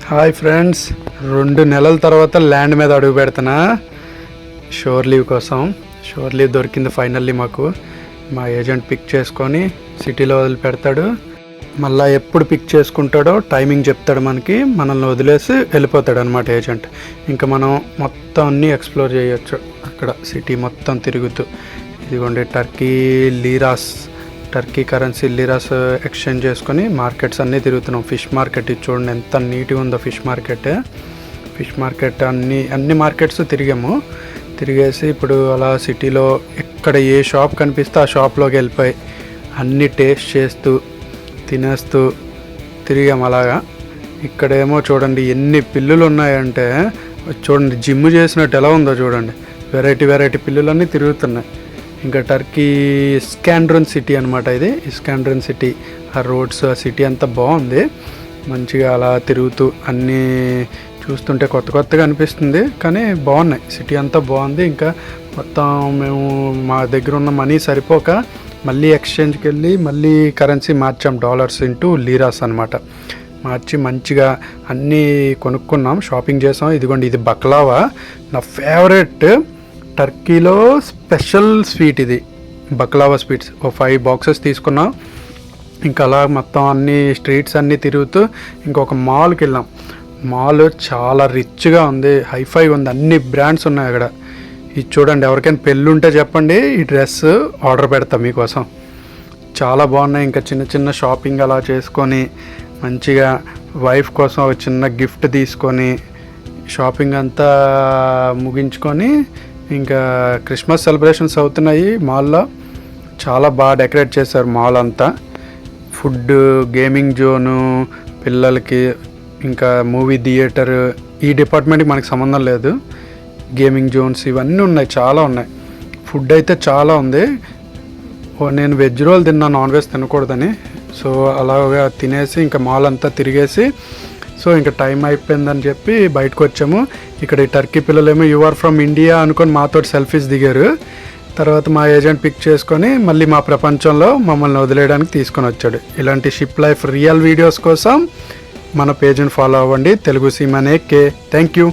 Hi friends, 2 నెలల తర్వాత land మీద అడుగు పెడుతున్నా షోర్ లీవ్ కోసం. షోర్ లీవ్ దొరికింది ఫైనల్లీ మాకు. మా ఏజెంట్ పిక్ చేసుకొని సిటీలో వదిలిపెడతాడు. మళ్ళీ ఎప్పుడు పిక్ చేసుకుంటాడో టైమింగ్ చెప్తాడు మనకి, మనల్ని వదిలేసి వెళ్ళిపోతాడు అనమాట ఏజెంట్. ఇంకా మనం మొత్తం అన్నీ ఎక్స్ప్లోర్ చేయొచ్చు అక్కడ సిటీ మొత్తం తిరుగుతూ. ఇదిగోండి టర్కీ కరెన్సీ లీరాస్ ఎక్స్చేంజ్ చేసుకొని మార్కెట్స్ అన్నీ తిరుగుతున్నాం. ఫిష్ మార్కెట్ ఇది చూడండి ఎంత నీట్గా ఉందో. ఫిష్ మార్కెట్ అన్ని మార్కెట్స్ తిరిగేసి ఇప్పుడు అలా సిటీలో ఎక్కడ ఏ షాప్ కనిపిస్తే ఆ షాప్లోకి వెళ్ళిపోయి అన్నీ టేస్ట్ చేస్తూ తినేస్తూ తిరిగాం అలాగా. ఇక్కడేమో చూడండి ఎన్ని పిల్లులు ఉన్నాయంటే, చూడండి జిమ్ చేసినట్టు ఎలా ఉందో చూడండి. వెరైటీ పిల్లులన్నీ తిరుగుతున్నాయి. ఇంకా టర్కీ ఇస్కాండ్రన్ సిటీ అనమాట ఇది. ఇస్కాండ్రన్ సిటీ, ఆ రోడ్స్, ఆ సిటీ అంతా బాగుంది. మంచిగా అలా తిరుగుతూ అన్నీ చూస్తుంటే కొత్తగా అనిపిస్తుంది, కానీ బాగున్నాయి. సిటీ అంతా బాగుంది. ఇంకా మొత్తం మేము మా దగ్గర ఉన్న మనీ సరిపోక మళ్ళీ ఎక్స్చేంజ్కి వెళ్ళి మళ్ళీ కరెన్సీ మార్చాం, డాలర్స్ ఇంటూ లీరాస్ అనమాట. మార్చి మంచిగా అన్నీ కొనుక్కున్నాం, షాపింగ్ చేసాం. ఇదిగోండి ఇది బక్లావా, నా ఫేవరెట్ టర్కీలో స్పెషల్ స్వీట్ ఇది బక్లావా స్వీట్స్. 5 బాక్సెస్ తీసుకున్నాం. ఇంకా అలా మొత్తం అన్ని స్ట్రీట్స్ అన్నీ తిరుగుతూ ఇంకొక మాల్కి వెళ్ళాం. మాల్ చాలా రిచ్గా ఉంది, హైఫై ఉంది, అన్ని బ్రాండ్స్ ఉన్నాయి అక్కడ. ఇది చూడండి, ఎవరికైనా పెళ్ళి ఉంటే చెప్పండి, ఈ డ్రెస్ ఆర్డర్ పెడతా మీకోసం. చాలా బాగున్నాయి. ఇంకా చిన్న షాపింగ్ అలా చేసుకొని మంచిగా వైఫ్ కోసం ఒక చిన్న గిఫ్ట్ తీసుకొని షాపింగ్ అంతా ముగించుకొని ఇంకా క్రిస్మస్ సెలబ్రేషన్స్ అవుతున్నాయి మాల్లో. చాలా బాగా డెకరేట్ చేశారు మాల్ అంతా. ఫుడ్, గేమింగ్ జోను, పిల్లలకి ఇంకా మూవీ థియేటర్, ఈ డిపార్ట్మెంట్కి మనకి సంబంధం లేదు. గేమింగ్ జోన్స్ ఇవన్నీ ఉన్నాయి, చాలా ఉన్నాయి. ఫుడ్ అయితే చాలా ఉంది. నేను వెజ్ రోల్ తిన్నా, నాన్ వెజ్ తినకూడదని. సో అలాగా తినేసి ఇంకా మాల్ అంతా తిరిగేసి, సో ఇంకా టైం అయిపోయిందని చెప్పి బయటకు వచ్చాము. ఇక్కడ ఈ టర్కీ పిల్లలేమో యు ఆర్ ఫ్రమ్ ఇండియా అనుకొని మాతో సెల్ఫీస్ దిగారు. తర్వాత మా ఏజెంట్ పిక్ చేసుకొని మళ్ళీ మా ప్రపంచంలో మమ్మల్ని వదిలేయడానికి తీసుకొని వచ్చాడు. ఇలాంటి షిప్ లైఫ్ రియల్ వీడియోస్ కోసం మన పేజ్ని ఫాలో అవ్వండి, తెలుగు సీమనే కే. Thank you.